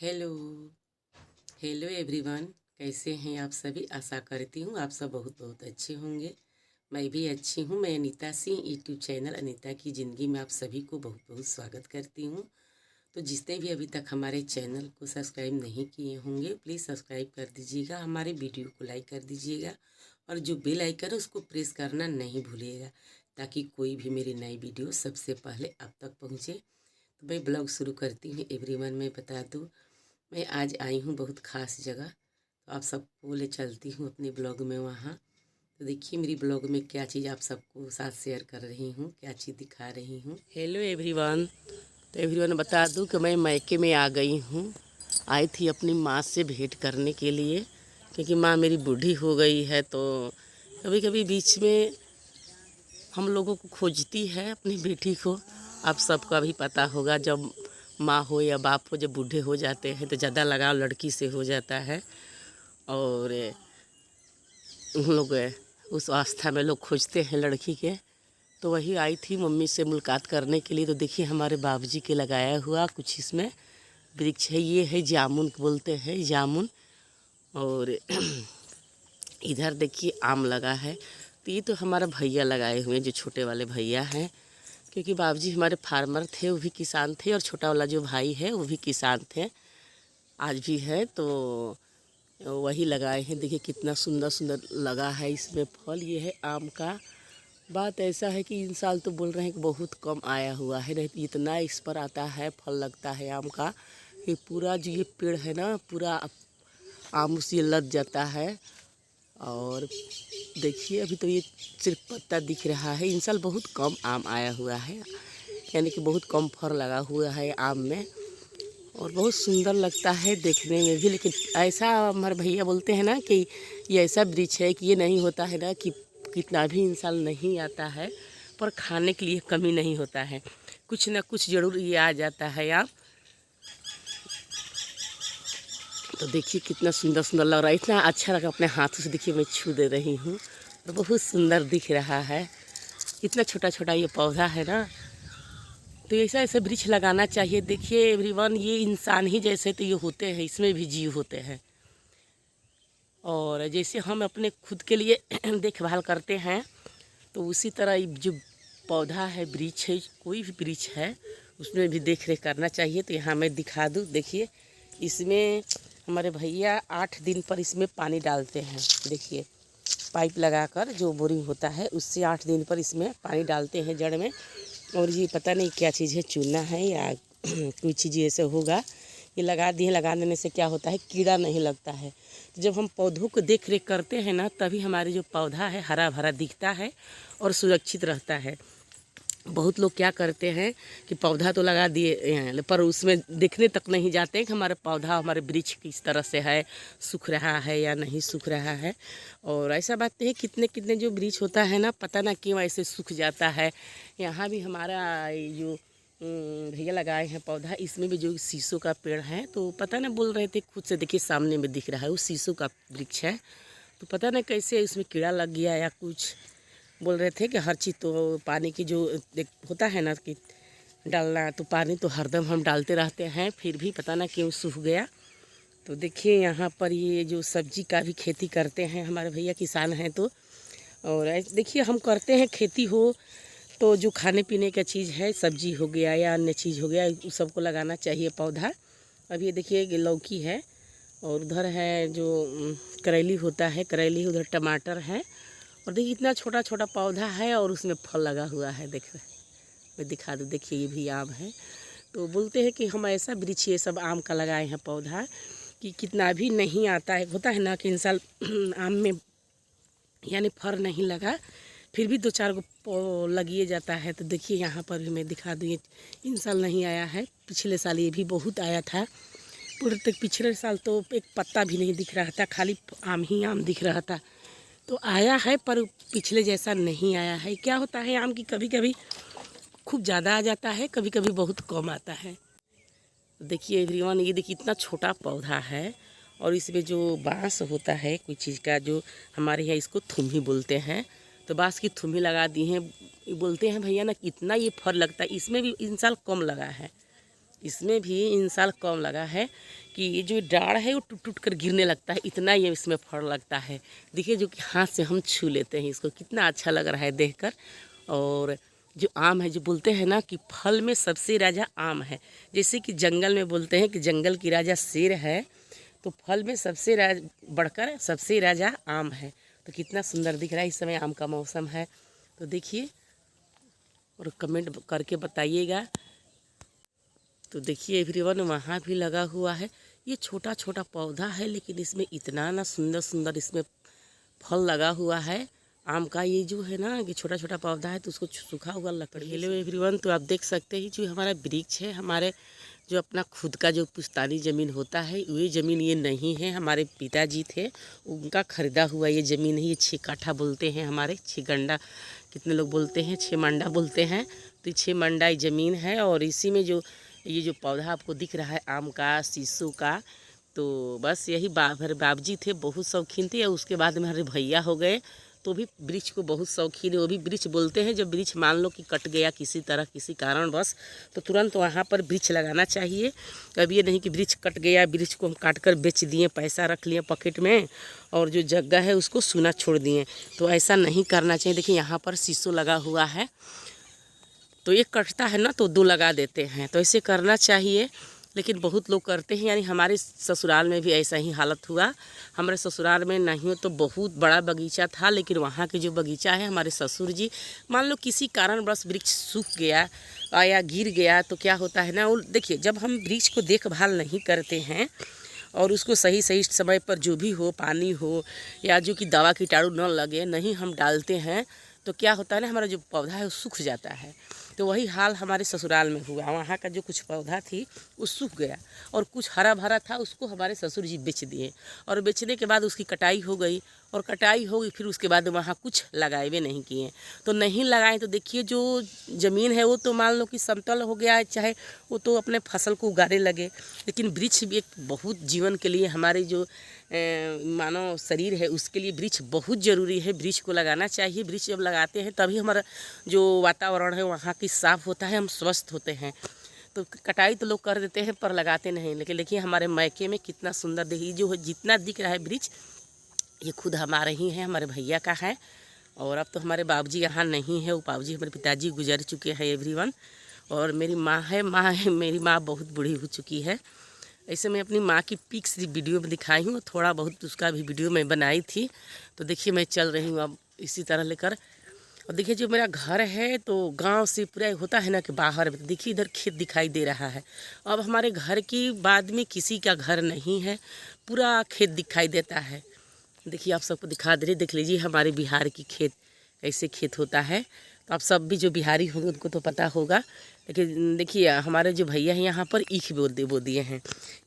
Hello hello everyone. कैसे हैं आप सभी? आशा करती हूँ आप सब बहुत बहुत अच्छे होंगे। मैं भी अच्छी हूँ। मैं अनीता सिंह यूट्यूब चैनल अनीता की ज़िंदगी में आप सभी को बहुत बहुत स्वागत करती हूँ। तो जिसने भी अभी तक हमारे चैनल को सब्सक्राइब नहीं किए होंगे प्लीज़ सब्सक्राइब कर दीजिएगा, हमारे वीडियो को लाइक कर दीजिएगा और जो बेल आइकन है उसको प्रेस करना नहीं भूलिएगा ताकि कोई भी मेरी नई वीडियो सबसे पहले आप तक पहुँचे। तो मैं ब्लॉग शुरू करती हूँ एवरीवन। मैं बता दूँ मैं आज आई हूँ बहुत ख़ास जगह, तो आप सबको ले चलती हूँ अपने ब्लॉग में वहाँ। तो देखिए मेरी ब्लॉग में क्या चीज़ आप सबको साथ शेयर कर रही हूँ, क्या चीज़ दिखा रही हूँ। Hello everyone. तो एवरीवन बता दूँ कि मैं मायके में आ गई हूँ। आई थी अपनी माँ से भेंट करने के लिए क्योंकि माँ मेरी बूढ़ी हो गई है, तो कभी कभी बीच में हम लोगों को खोजती है अपनी बेटी को। आप सबका भी पता होगा जब माँ हो या बाप हो जब बूढ़े हो जाते हैं तो ज़्यादा लगाव लड़की से हो जाता है और उन लोग उस अवस्था में लोग खोजते हैं लड़की के। तो वही आई थी मम्मी से मुलाकात करने के लिए। तो देखिए हमारे बाबूजी के लगाया हुआ कुछ इसमें वृक्ष है। ये है जामुन बोलते हैं, जामुन। और इधर देखिए आम लगा है। तो ये तो हमारा भैया लगाए हुए हैं, जो छोटे वाले भैया हैं, क्योंकि बाबूजी हमारे फार्मर थे, वो भी किसान थे, और छोटा वाला जो भाई है वो भी किसान थे, आज भी है। तो वही लगाए हैं। देखिए कितना सुंदर सुंदर लगा है इसमें फल। ये है आम का। बात ऐसा है कि इन साल तो बोल रहे हैं कि बहुत कम आया हुआ है, नहीं तो इतना इस पर आता है, फल लगता है आम का। ये पूरा जो ये पेड़ है ना, पूरा आम से लद जाता है। और देखिए अभी तो ये सिर्फ पत्ता दिख रहा है। इन साल बहुत कम आम आया हुआ है, यानी कि बहुत कम फल लगा हुआ है आम में, और बहुत सुंदर लगता है देखने में भी। लेकिन ऐसा हमारे भैया बोलते हैं ना कि ये ऐसा वृक्ष है कि ये नहीं होता है ना कि कितना भी इंसान नहीं आता है पर खाने के लिए कमी नहीं होता है, कुछ ना कुछ ज़रूर ये आ जाता है आप। तो देखिए कितना सुंदर सुंदर लग रहा है, इतना अच्छा लगा अपने हाथों से। देखिए मैं छू दे रही हूँ और बहुत सुंदर दिख रहा है। इतना छोटा छोटा ये पौधा है ना, तो ऐसा ऐसे वृक्ष लगाना चाहिए। देखिए एवरीवन, ये इंसान ही जैसे तो ये होते हैं, इसमें भी जीव होते हैं। और जैसे हम अपने खुद के लिए देखभाल करते हैं तो उसी तरह जो पौधा है, वृक्ष है, कोई भी वृक्ष है, उसमें भी देख रेख करना चाहिए। तो यहाँ मैं दिखा दूँ, देखिए इसमें हमारे भैया 8 दिन पर इसमें पानी डालते हैं। देखिए पाइप लगाकर जो बोरिंग होता है उससे 8 दिन पर इसमें पानी डालते हैं जड़ में। और ये पता नहीं क्या चीज़ है, चूना है या कोई चीज़ ऐसे होगा, ये लगा दिए। लगा देने से क्या होता है, कीड़ा नहीं लगता है। तो जब हम पौधों को देख रेख करते हैं ना, तभी हमारे जो पौधा है हरा भरा दिखता है और सुरक्षित रहता है। बहुत लोग क्या करते हैं कि पौधा तो लगा दिए हैं पर उसमें देखने तक नहीं जाते कि हमारा पौधा, हमारे वृक्ष किस तरह से है, सूख रहा है या नहीं सूख रहा है। और ऐसा बात है कितने कितने जो वृक्ष होता है ना, पता ना क्यों ऐसे सूख जाता है। यहाँ भी हमारा जो भैया लगाए हैं पौधा, इसमें भी जो शीशों का पेड़ है, तो पता ना बोल रहे थे खुद से, देखिए सामने में दिख रहा है वो शीशों का वृक्ष है। तो पता ना कैसे इसमें कीड़ा लग गया या कुछ। बोल रहे थे कि हर चीज़ तो पानी की जो होता है ना कि डालना, तो पानी तो हरदम हम डालते रहते हैं, फिर भी पता ना क्यों सूख गया। तो देखिए यहाँ पर ये जो सब्जी का भी खेती करते हैं हमारे भैया, किसान हैं तो। और देखिए हम करते हैं खेती हो तो जो खाने पीने का चीज़ है, सब्जी हो गया या अन्य चीज़ हो गया, उस सबको लगाना चाहिए पौधा। अब ये देखिए लौकी है, और उधर है जो करेली होता है, करेली, उधर टमाटर है। और देखिए इतना छोटा छोटा पौधा है और उसमें फल लगा हुआ है। देख मैं दिखा दूँ, देखिए ये भी आम है। तो बोलते हैं कि हम ऐसा वृक्ष ये सब आम का लगाए हैं पौधा कि कितना भी नहीं आता है, होता है ना कि इन साल आम में यानी फर नहीं लगा, फिर भी 2-4 गो लगिए जाता है। तो देखिए यहाँ पर भी मैं दिखा दूँ, ये इन साल नहीं आया है, पिछले साल ये भी बहुत आया था। पूरे तक पिछले साल तो एक पत्ता भी नहीं दिख रहा था, खाली आम ही आम दिख रहा था। तो आया है पर पिछले जैसा नहीं आया है। क्या होता है आम की, कभी कभी खूब ज़्यादा आ जाता है, कभी कभी बहुत कम आता है। देखिए एवरीवन, ये देखिए इतना छोटा पौधा है और इसमें जो बांस होता है कोई चीज़ का, जो हमारे यहाँ इसको थुम्ही बोलते हैं, तो बांस की थुम्ही लगा दी हैं। बोलते हैं भैया ना, इतना ये फल लगता है, इसमें भी इन साल कम लगा है। इसमें भी इन साल कम लगा है कि ये जो डाढ़ है वो टूट टूट कर गिरने लगता है, इतना ये इसमें फल लगता है। देखिए जो कि हाथ से हम छू लेते हैं इसको, कितना अच्छा लग रहा है देखकर। और जो आम है, जो बोलते हैं ना कि फल में सबसे राजा आम है, जैसे कि जंगल में बोलते हैं कि जंगल की राजा शेर है, तो फल में सबसे बढ़कर सबसे राजा आम है। तो कितना सुंदर दिख रहा है। इस समय आम का मौसम है, तो देखिए और कमेंट करके बताइएगा। तो देखिए एवरीवन, वहाँ भी लगा हुआ है। ये छोटा छोटा पौधा है, लेकिन इसमें इतना ना सुंदर सुंदर इसमें फल लगा हुआ है आम का। ये जो है ना कि छोटा छोटा पौधा है, तो उसको सूखा हुआ लकड़ी। हेलो एवरीवन, तो आप देख सकते हैं जो हमारा वृक्ष है, हमारे जो अपना खुद का जो पुश्तैनी ज़मीन होता है, ये ज़मीन ये नहीं है, हमारे पिताजी थे उनका ख़रीदा हुआ ये ज़मीन है। ये 6 काठा बोलते हैं, हमारे 6 गंडा कितने लोग बोलते हैं, 6 मंडा बोलते हैं। तो 6 मंडा ज़मीन है, और इसी में जो ये जो पौधा आपको दिख रहा है आम का, शीशो का, तो बस यही बाबजी थे, बहुत शौकीन थे। और उसके बाद में हमारे भैया हो गए, तो भी वृक्ष को बहुत शौकीन है। वो भी वृक्ष बोलते हैं जब वृक्ष मान लो कि कट गया किसी तरह किसी कारण बस, तो तुरंत वहाँ पर वृक्ष लगाना चाहिए। अब ये नहीं कि वृक्ष कट गया, वृक्ष को हम काट कर बेच दिए, पैसा रख लिए पॉकेट में, और जो जगह है उसको सूना छोड़ दिए, तो ऐसा नहीं करना चाहिए। देखिए यहाँ पर शीशो लगा हुआ है, तो एक कटता है ना तो 2 लगा देते हैं, तो ऐसे करना चाहिए। लेकिन बहुत लोग करते हैं, यानी हमारे ससुराल में भी ऐसा ही हालत हुआ। हमारे ससुराल में नहीं हो तो बहुत बड़ा बगीचा था, लेकिन वहाँ के जो बगीचा है हमारे ससुर जी, मान लो किसी कारणवश वृक्ष सूख गया या गिर गया, तो क्या होता है ना, वो देखिए जब हम वृक्ष को देखभाल नहीं करते हैं और उसको सही सही समय पर जो भी हो, पानी हो या जो कि दवा कीटाणु न लगे, नहीं हम डालते हैं, तो क्या होता है ना, हमारा जो पौधा है वो सूख जाता है। तो वही हाल हमारे ससुराल में हुआ। वहाँ का जो कुछ पौधा थी वो सूख गया, और कुछ हरा भरा था, उसको हमारे ससुर जी बेच दिए, और बेचने के बाद उसकी कटाई हो गई, और कटाई हो गई फिर उसके बाद वहाँ कुछ लगाए हुए नहीं किए। तो नहीं लगाए तो देखिए जो ज़मीन है वो तो मान लो कि समतल हो गया है, चाहे वो तो अपने फसल को उगाने लगे। लेकिन वृक्ष भी एक बहुत जीवन के लिए, हमारे जो मानव शरीर है उसके लिए वृक्ष बहुत ज़रूरी है। वृक्ष को लगाना चाहिए। वृक्ष जब लगाते हैं तभी हमारा जो वातावरण है वहाँ की साफ़ होता है, हम स्वस्थ होते हैं। तो कटाई तो लोग कर देते हैं पर लगाते नहीं। लेकिन देखिए हमारे मायके में कितना सुंदर, देखिए जो जितना दिख रहा है वृक्ष, ये खुद हमारे ही है, हमारे भैया का है। और अब तो हमारे बाबूजी यहाँ नहीं है, वो बाबूजी हमारे पिताजी गुजर चुके हैं एवरीवन। और मेरी माँ है, मेरी माँ बहुत बूढ़ी हो चुकी है। ऐसे मैं अपनी माँ की पिक्स वीडियो में दिखाई हूँ, थोड़ा बहुत उसका भी वीडियो मैं बनाई थी। तो देखिए मैं चल रही हूँ अब इसी तरह लेकर। और देखिए जो मेरा घर है तो गांव से पूरा होता है ना कि बाहर, देखिए इधर खेत दिखाई दे रहा है। अब हमारे घर की बाद में किसी का घर नहीं है, पूरा खेत दिखाई देता है। देखिए आप सबको दिखा दे रही, देख लीजिए हमारे बिहार की खेत, ऐसे खेत होता है। तो आप सब भी जो बिहारी होंगे उनको तो पता होगा। लेकिन देखिए हमारे जो भैया हैं यहाँ पर ईख बो दिए हैं।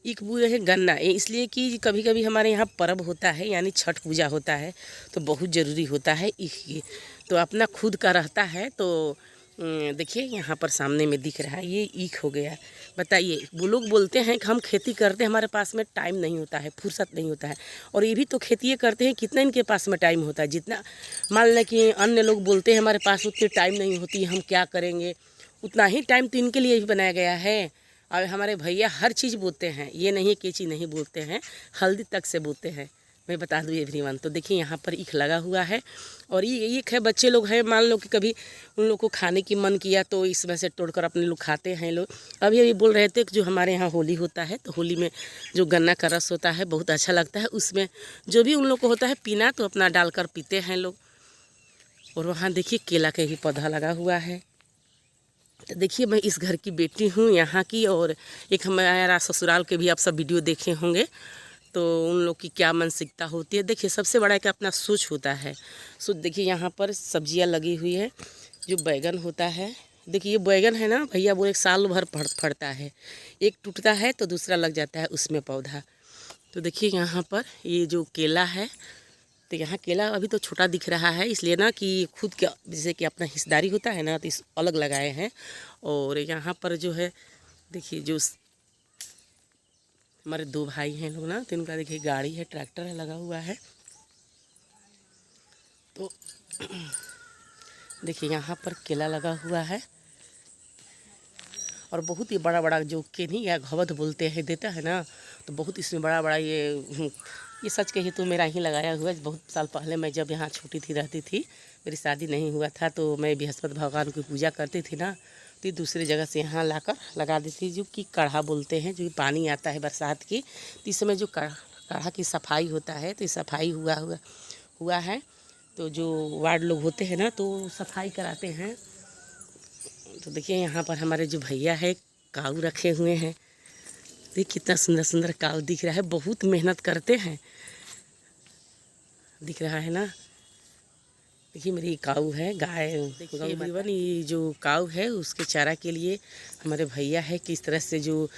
ईख बोए हैं गन्ना, इसलिए कि कभी कभी हमारे यहाँ पर्व होता है, यानी छठ पूजा होता है, तो बहुत ज़रूरी होता है ईख की। तो अपना खुद का रहता है। तो देखिए यहाँ पर सामने में दिख रहा है, ये ईख हो गया। बताइए, वो लोग बोलते हैं कि हम खेती करते हैं, हमारे पास में टाइम नहीं होता है, फुर्सत नहीं होता है। और ये भी तो खेती करते हैं, कितना इनके पास में टाइम होता है। जितना मान लें कि अन्य लोग बोलते हैं हमारे पास उतनी टाइम नहीं होती, हम क्या करेंगे, उतना ही टाइम तो इनके लिए भी बनाया गया है। और हमारे भैया हर चीज़ बोते हैं, ये नहीं कि चीज़ नहीं बोलते हैं, हल्दी तक से बोते हैं, मैं बता दूँ एवरीवन। तो देखिए यहाँ पर ईख लगा हुआ है, और ये ईख है, बच्चे लोग हैं, मान लो कि कभी उन लोग को खाने की मन किया तो इसमें से तोड़कर अपने लोग खाते हैं लोग। अभी बोल रहे थे कि जो हमारे यहाँ होली होता है, तो होली में जो गन्ना का रस होता है बहुत अच्छा लगता है, उसमें जो भी उन लोग को होता है पीना, तो अपना डालकर पीते हैं लोग। और वहाँ देखिए केला का ही पौधा लगा हुआ है। तो देखिए मैं इस घर की बेटी हूँ यहाँ की, और एक हमारा ससुराल के भी आप सब वीडियो देखे होंगे, तो उन लोग की क्या मानसिकता होती है। देखिए सबसे बड़ा कि अपना सोच होता है। सो देखिए यहाँ पर सब्जियाँ लगी हुई है, जो बैगन होता है। देखिए ये बैगन है ना भैया, वो 1 साल भर फड़ता है, एक टूटता है तो दूसरा लग जाता है उसमें पौधा। तो देखिए यहाँ पर ये जो केला है, तो यहाँ केला अभी तो छोटा दिख रहा है, इसलिए ना कि खुद के जैसे कि अपना हिस्सेदारी होता है ना, तो इस अलग लगाए हैं। और यहाँ पर जो है देखिए जो हमारे 2 भाई हैं लोग ना, तो इनका देखिए गाड़ी है, ट्रैक्टर है लगा हुआ है। तो देखिए यहाँ पर केला लगा हुआ है, और बहुत ही बड़ा बड़ा जो केनी या घवद बोलते हैं देता है ना, तो बहुत इसमें बड़ा बड़ा ये सच कहिए तो मेरा ही लगाया हुआ है। बहुत साल पहले मैं जब यहाँ छोटी थी रहती थी, मेरी शादी नहीं हुआ था, तो मैं बृहस्पति भगवान की पूजा करती थी ना, तो दूसरी जगह से यहाँ लाकर लगा देती थी। जो कि काढ़ा बोलते हैं, जो पानी आता है बरसात की, तो इस समय जो काढ़ा की सफाई होता है, तो सफाई हुआ है। तो जो वार्ड लोग होते हैं ना, तो सफाई कराते हैं। तो देखिए यहाँ पर हमारे जो भैया है काऊ रखे हुए हैं। देखिए कितना सुंदर सुंदर काऊ दिख रहा है, बहुत मेहनत करते हैं, दिख रहा है ना। देखिए मेरी काऊ है, गाय। देखिए एवरीवन, ये जो काऊ है उसके चारा के लिए हमारे भैया है किस तरह से जो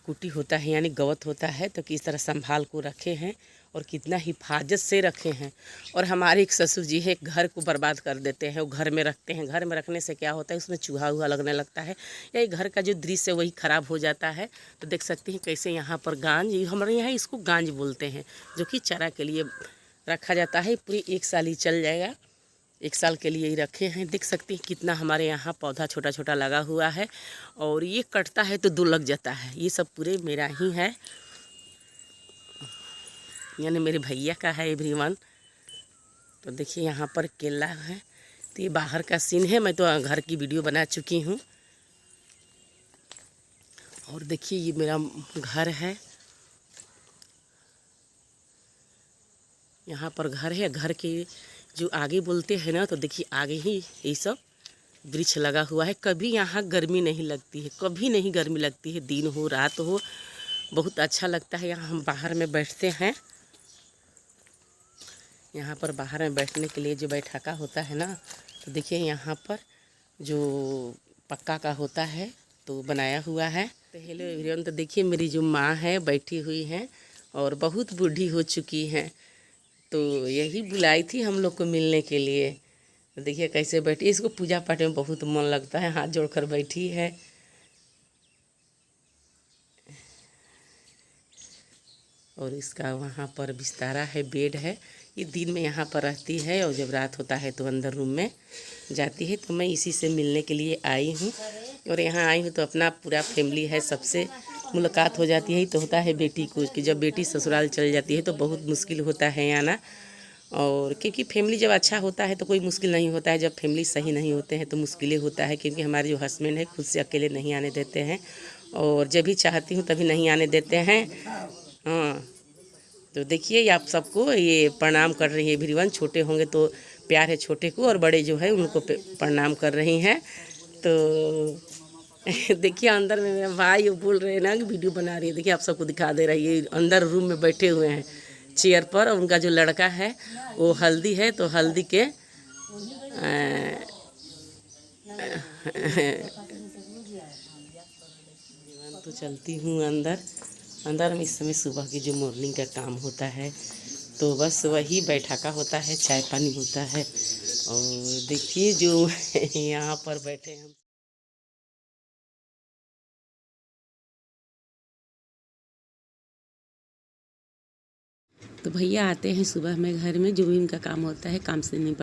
कुटी होता है यानी गवत होता है, तो किस तरह संभाल को रखे हैं और कितना हिफाजत से रखे हैं। और हमारे एक ससुर जी है, घर को बर्बाद कर देते हैं, वो घर में रखते हैं। घर में रखने से क्या होता है, उसमें चूहा वूहा लगने लगता है, या घर का जो दृश्य वही ख़राब हो जाता है। तो देख सकते हैं कैसे यहाँ पर गांज, हमारे यहाँ इसको गांज बोलते हैं, जो कि चारा के लिए रखा जाता है। पूरी 1 साल ही चल जाएगा, 1 साल के लिए ही रखे हैं। देख सकते हैं कितना हमारे यहाँ पौधा छोटा छोटा लगा हुआ है, और ये कटता है तो 2 लग जाता है। ये सब पूरे मेरा ही है, यानी मेरे भैया का है एवरीवन। तो देखिए यहाँ पर केला है, तो ये बाहर का सीन है, मैं तो घर की वीडियो बना चुकी हूँ। और देखिए ये मेरा घर है, यहाँ पर घर है। घर के जो आगे बोलते हैं ना, तो देखिए आगे ही ये सब वृक्ष लगा हुआ है। कभी यहाँ गर्मी नहीं लगती है, कभी नहीं गर्मी लगती है, दिन हो रात हो, बहुत अच्छा लगता है। यहाँ हम बाहर में बैठते हैं, यहाँ पर बाहर में बैठने के लिए जो बैठाका होता है ना, तो देखिए यहाँ पर जो पक्का का होता है तो बनाया हुआ है। तो हेलो एवरीवन, तो देखिए मेरी जो माँ है बैठी हुई हैं और बहुत बूढ़ी हो चुकी हैं, तो यही बुलाई थी हम लोग को मिलने के लिए। तो देखिए कैसे बैठी, इसको पूजा पाठ में बहुत मन लगता है, हाथ जोड़कर बैठी है। और इसका वहाँ पर बिस्तारा है, बेड है। ये दिन में यहाँ पर रहती है, और जब रात होता है तो अंदर रूम में जाती है। तो मैं इसी से मिलने के लिए आई हूँ, और यहाँ आई हूँ तो अपना पूरा फैमिली है, सबसे मुलाकात हो जाती है। तो होता है बेटी को कि जब बेटी ससुराल चल जाती है तो बहुत मुश्किल होता है आना, और क्योंकि फैमिली जब अच्छा होता है तो कोई मुश्किल नहीं होता है, जब फैमिली सही नहीं होते हैं तो मुश्किलें होता है। क्योंकि हमारे जो हस्बैंड है खुद से अकेले नहीं आने देते हैं, और जब भी चाहती हूँ तभी नहीं आने देते हैं। हाँ, तो देखिए आप सबको ये प्रणाम कर रही है एवरीवन। छोटे होंगे तो प्यार है छोटे को, और बड़े जो है उनको प्रणाम कर रही हैं। तो देखिए अंदर में मेरा भाई बोल रहे हैं ना कि वीडियो बना रही है। देखिए आप सबको दिखा दे रही है, अंदर रूम में बैठे हुए हैं चेयर पर, और उनका जो लड़का है वो हल्दी है, तो हल्दी के तो चलती हूँ अंदर में। इस समय सुबह की जो मॉर्निंग का काम होता है, तो बस वही बैठाका होता है, चाय पानी होता है। और देखिए जो यहाँ पर बैठे हम, तो भैया आते हैं सुबह में घर में, जो भी उनका काम होता है काम से नहीं